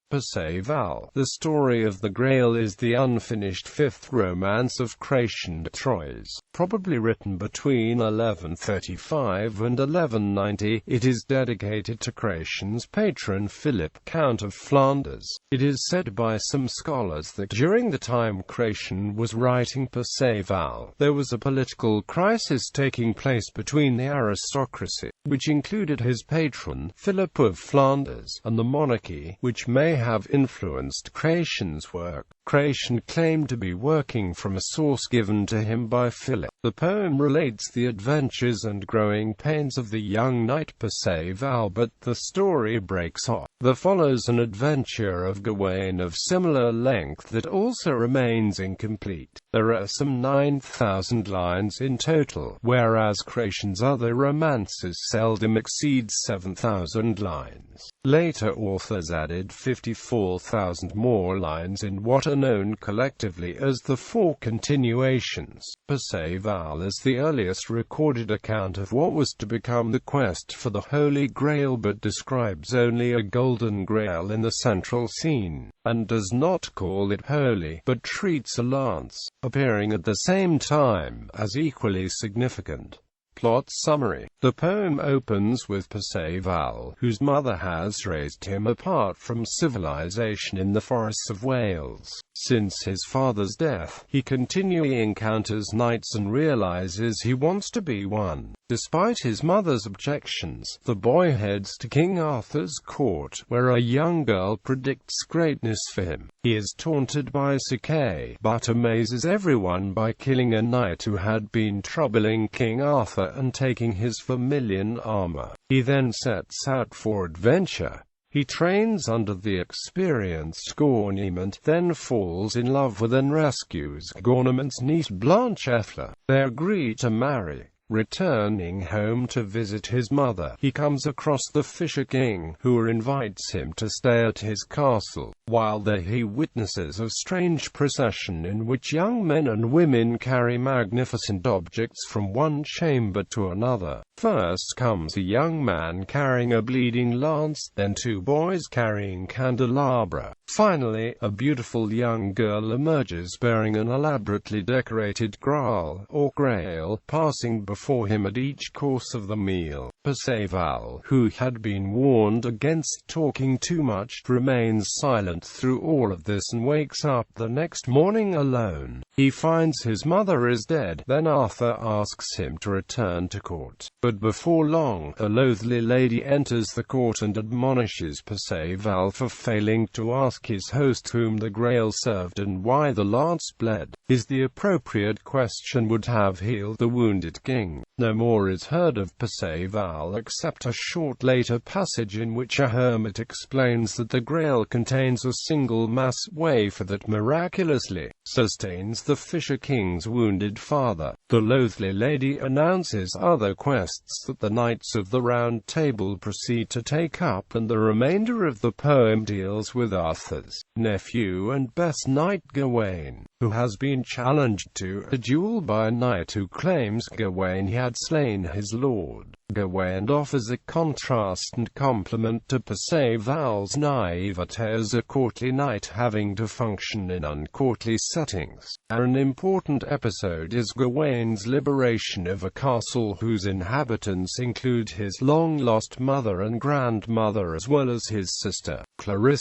Perceval. The story of the Grail is the unfinished fifth romance of Chrétien de Troyes, probably written between 1135 and 1190. It is dedicated to Chrétien's patron Philip, Count of Flanders. It is said by some scholars that during the time Chrétien was writing Perceval, there was a political crisis taking place between the aristocracy, which included his patron, Philip of Flanders, and the monarchy, which may have influenced Chrétien's work. Chrétien claimed to be working from a source given to him by Philip. The poem relates the adventures and growing pains of the young knight Perceval, but the story breaks off. There follows an adventure of Gawain of similar length that also remains incomplete. There are some 9,000 lines in total, whereas Chrétien's other romances seldom exceed 7,000 lines. Later authors added 54,000 more lines in what are known collectively as the four continuations. Perceval is the earliest recorded account of what was to become the quest for the Holy Grail, but describes only a golden grail in the central scene, and does not call it holy, but treats a lance, appearing at the same time, as equally significant. Plot summary. The poem opens with Perceval, whose mother has raised him apart from civilization in the forests of Wales. Since his father's death, he continually encounters knights and realizes he wants to be one. Despite his mother's objections, the boy heads to King Arthur's court, where a young girl predicts greatness for him. He is taunted by Sir Kay, but amazes everyone by killing a knight who had been troubling King Arthur and taking his vermilion armor. He then sets out for adventure. He trains under the experienced Gawain, then falls in love with and rescues Gawain's niece Blanche. They agree to marry. Returning home to visit his mother, he comes across the Fisher King, who invites him to stay at his castle. While there he witnesses a strange procession in which young men and women carry magnificent objects from one chamber to another. First comes a young man carrying a bleeding lance, then two boys carrying candelabra. Finally, a beautiful young girl emerges bearing an elaborately decorated Grail, or Grail, passing before him at each course of the meal. Perceval, who had been warned against talking too much, remains silent through all of this and wakes up the next morning alone. He finds his mother is dead. Then Arthur asks him to return to court. But before long, a loathly lady enters the court and admonishes Perceval for failing to ask his host whom the Grail served and why the lance bled. Is the appropriate question would have healed the wounded king. No more is heard of Perceval except a short later passage in which a hermit explains that the Grail contains a single mass wafer that miraculously sustains the Fisher King's wounded father. The loathly lady announces other quests that the Knights of the Round Table proceed to take up, and the remainder of the poem deals with Arthur's nephew and best knight Gawain, who has been challenged to a duel by a knight who claims Gawain had slain his lord. Gawain offers a contrast and compliment to Perceval's naivete as a courtly knight having to function in uncourtly settings. An important episode is Gawain's liberation of a castle whose inhabitants include his long-lost mother and grandmother as well as his sister, Clarissa,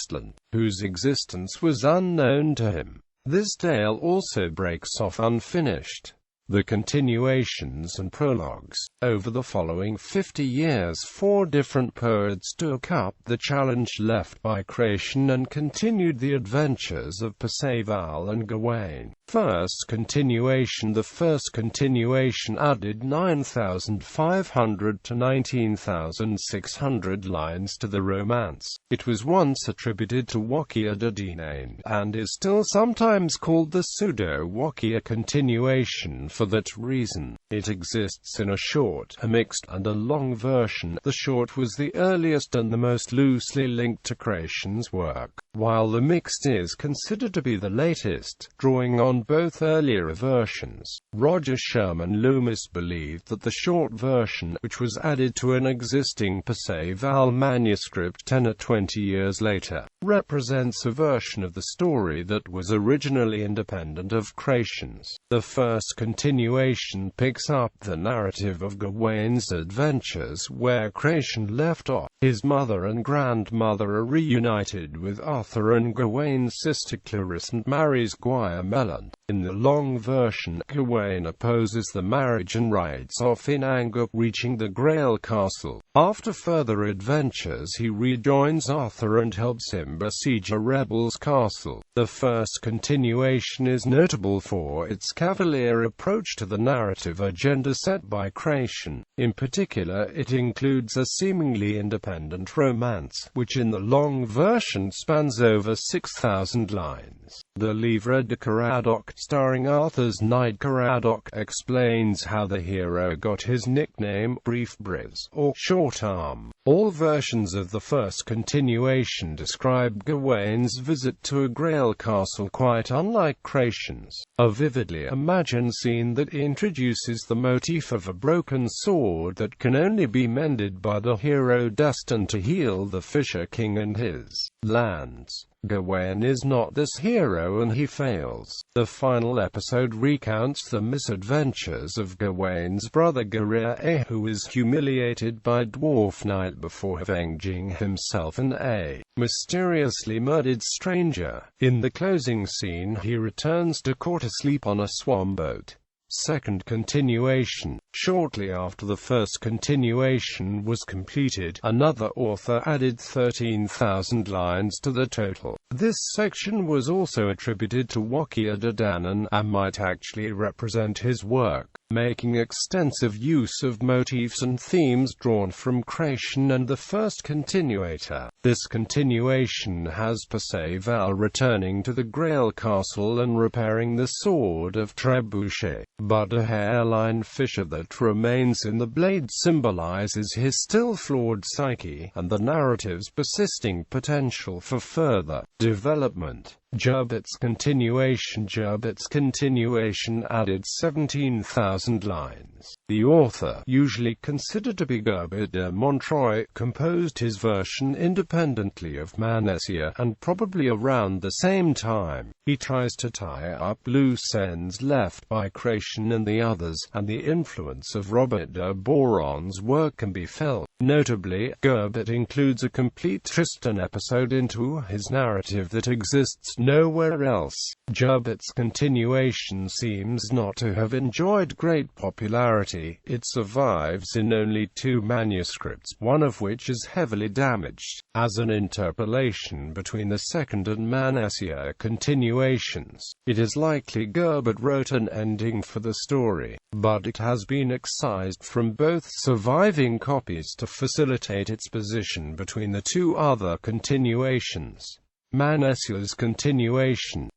whose existence was unknown to him. This tale also breaks off unfinished. The continuations and prologues. Over the following 50 years, 4 different poets took up the challenge left by Chrétien and continued the adventures of Perceval and Gawain. First continuation. The first continuation added 9,500 to 19,600 lines to the romance. It was once attributed to Work.de and is still sometimes called the pseudo-Work continuation for that reason. It exists in a short, a mixed, and a long version. The short was the earliest and the most loosely linked to Chrétien's work. while the mixed is considered to be the latest, drawing on both earlier versions. Roger Sherman Loomis believed that the short version, which was added to an existing Perceval manuscript 10 or 20 years later, represents a version of the story that was originally independent of Chrétien's. The first continuation picks up the narrative of Gawain's adventures where Chrétien left off. His mother and grandmother are reunited with Arthur and Gawain's sister Clarisse and marries Guy Mellant. In the long version, Gawain opposes the marriage and rides off in anger, reaching the Grail castle. After further adventures he rejoins Arthur and helps him besiege a rebel's castle. The first continuation is notable for its cavalier approach to the narrative agenda set by Chrétien. In particular, it includes a seemingly independent romance, which in the long version spans over 6,000 lines. The Livre de Caradoc, starring Arthur's knight Caradoc, explains how the hero got his nickname Brief Briz, or Short Arm. All versions of the first continuation describe Gawain's visit to a Grail castle quite unlike Chrétien's. A vividly imagined scene that introduces the motif of a broken sword that can only be mended by the hero destined to heal the Fisher King and his lands. Gawain is not this hero and he fails. The final episode recounts the misadventures of Gawain's brother Grail, who is humiliated by Dwarf Knight before avenging himself and a mysteriously murdered stranger. In the closing scene he returns to court asleep on a swan boat. Second continuation. Shortly after the first continuation was completed, another author added 13,000 lines to the total. This section was also attributed to Wakia de Danann, and might actually represent his work, making extensive use of motifs and themes drawn from Chrétien and the first continuator. This continuation has Perceval returning to the Grail castle and repairing the sword of Trebuchet, but a hairline fissure that remains in the blade symbolizes his still flawed psyche, and the narrative's persisting potential for further development. Gerbet's continuation added 17,000 lines. The author, usually considered to be Gerbet de Montreuil, composed his version independently of Manessier, and probably around the same time. He tries to tie up loose ends left by Chrétien and the others, and the influence of Robert de Boron's work can be felt. Notably, Gerbet includes a complete Tristan episode into his narrative that exists nowhere else. Gerbet's continuation seems not to have enjoyed great popularity. It survives in only 2 manuscripts, one of which is heavily damaged. As an interpolation between the second and Manessier continuations, it is likely Gerbet wrote an ending for the story, but it has been excised from both surviving copies to facilitate its position between the 2 other continuations. Manessier's continuation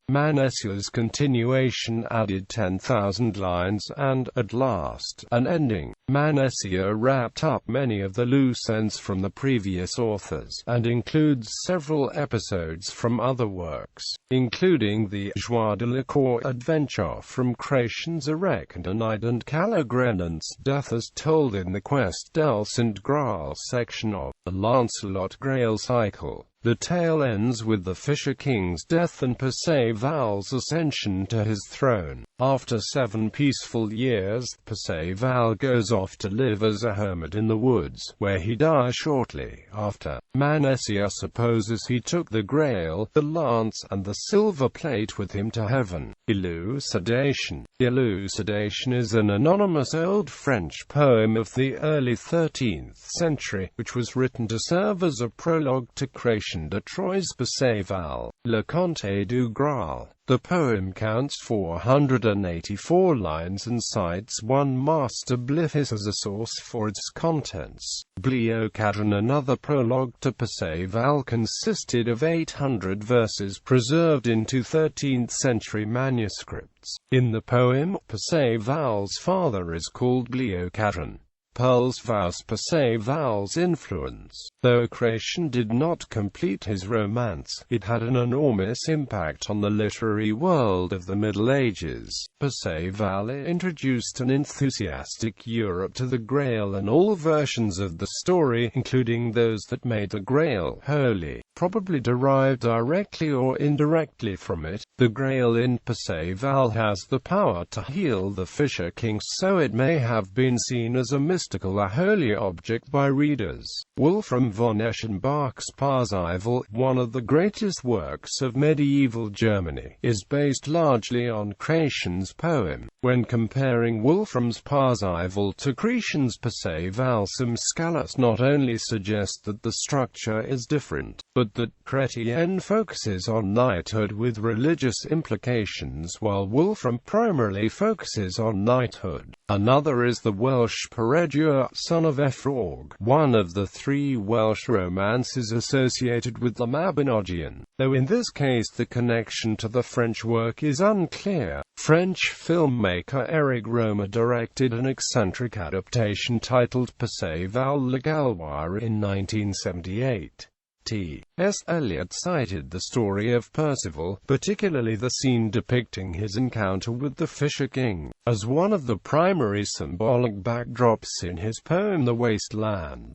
added 10,000 lines and, at last, an ending. Manessier wrapped up many of the loose ends from the previous authors, and includes several episodes from other works, including the Joie de la Cour adventure from Chrétien's Arachidonide and Calogrenant's death as told in the Quest del Saint Graal section of the Lancelot Grail cycle. The tale ends with the Fisher King's death and Perceval's ascension to his throne. After 7 peaceful years, Perceval goes off to live as a hermit in the woods, where he dies shortly after. Manessier supposes he took the Grail, the lance, and the silver plate with him to heaven. Elucidation. Elucidation is an anonymous Old French poem of the early 13th century, which was written to serve as a prologue to Chrétien de Troyes' Perceval, Le Conte du Graal. The poem counts 484 lines and cites one Master Blifis as a source for its contents. Bliocadron, another prologue to Perceval, consisted of 800 verses preserved into 13th century manuscripts. In the poem, Perceval's father is called Bliocadron. Perceval's influence. Though Chrétien did not complete his romance, it had an enormous impact on the literary world of the Middle Ages. Perceval introduced an enthusiastic Europe to the Grail and all versions of the story, including those that made the Grail holy, probably derived directly or indirectly from it. The Grail in Perceval has the power to heal the Fisher King, so it may have been seen as a mystical, a holy object by readers. Wolfram von Eschenbach's Perceval, one of the greatest works of medieval Germany, is based largely on Chrétien's poem. When comparing Wolfram's Perceval to Chrétien's Perceval, some scholars not only suggest that the structure is different, but that Chrétien focuses on knighthood with religious implications, while Wolfram primarily focuses on knighthood. Another is the Welsh Peredur, son of Efrog, one of the three Welsh romances associated with the Mabinogion, though in this case the connection to the French work is unclear. French filmmaker Éric Rohmer directed an eccentric adaptation titled Perceval le Gaulois in 1978. T.S. Eliot cited the story of Perceval, particularly the scene depicting his encounter with the Fisher King, as one of the primary symbolic backdrops in his poem The Waste Land.